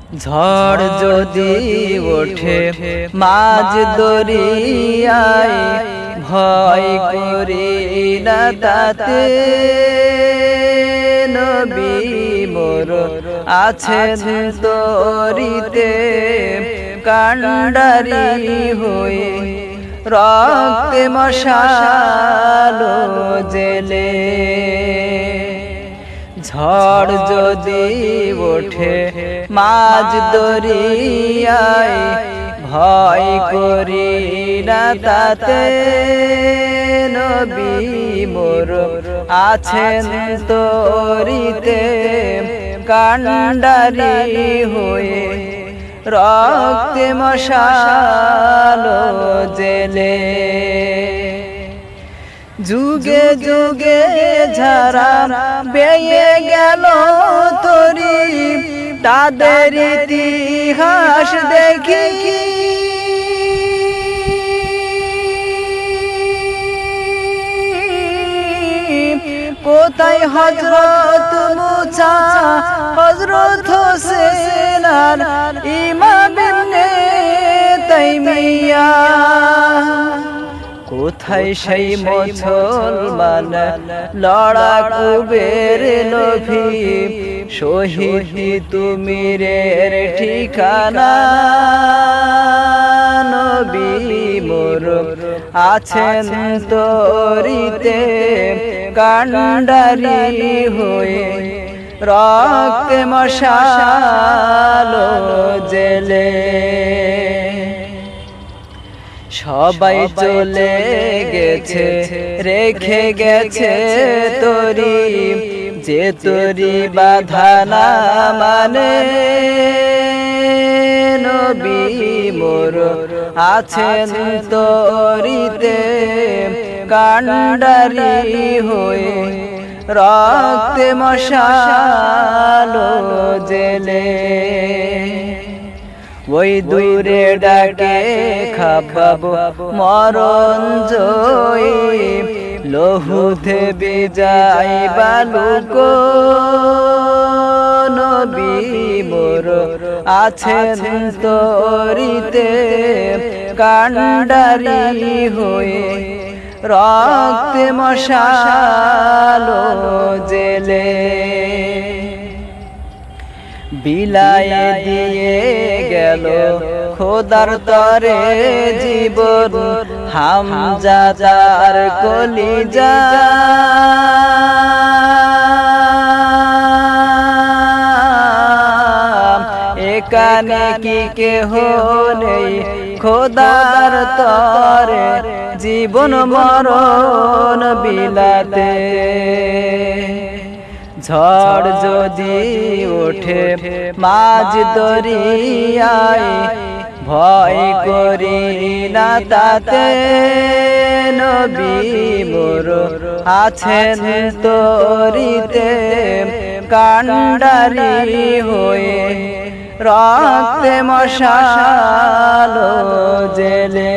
ঝড় যদি ওঠে মাঝ দরিয়ায় ভয় করি না তাতে, নবী মোর আছেন তরিতে কান্ডারি হয়ে রক্তে মশালো জেলে। ঝড় যদি ওঠে মাঝ দরিয়ায় ভয় করি না তাতে, নবী মোর আছেন তরিতে কান্ডারি হয়ে রক্তে মশালো জেলে। যুগে যুগে ঝরা বেয়ে গেল তরি, তাদের ইতিহাস দেখি কোথায় হযরত মুসা, হযরত হোসেন আর ইমাম ইবনে তাইমিয়া। কোথায় সেই মুসলমান লড়াকু বের লোভী, শহীদ তুমিরের ঠিকানা, নবী মোর আছেন তরিতে কান্ডারি হয়ে রক্তে মশালো জেলে। সবাই চলে গেছে রেখে গেছে তরি, যে তরি বাধা না মানে, নবী মোর আছেন তরিতে কান্ডারি হয়ে রক্তে মশালো জেলে। ওই দূরে ডাকে খাবাবো মরণ জয়ী, লহুতে বিজাই বালুকো, নবী মোর আছেন তরিতে কান্ডারি হয়ে রক্তে মশালো জেলে। বিলায়ে দিয়ে গেল খোদার তরে জীবন, হামজা তার কলিজা, এখানে কি কেহ নেই খোদার তরে জীবন মরণ বিলাতে। ঝড় যদি ওঠে মাঝ দরিয়ায় ভয় করি না তাতে, নবী মোর আছেন তরিতে কান্ডারি হয়ে রক্তে মশালো জেলে।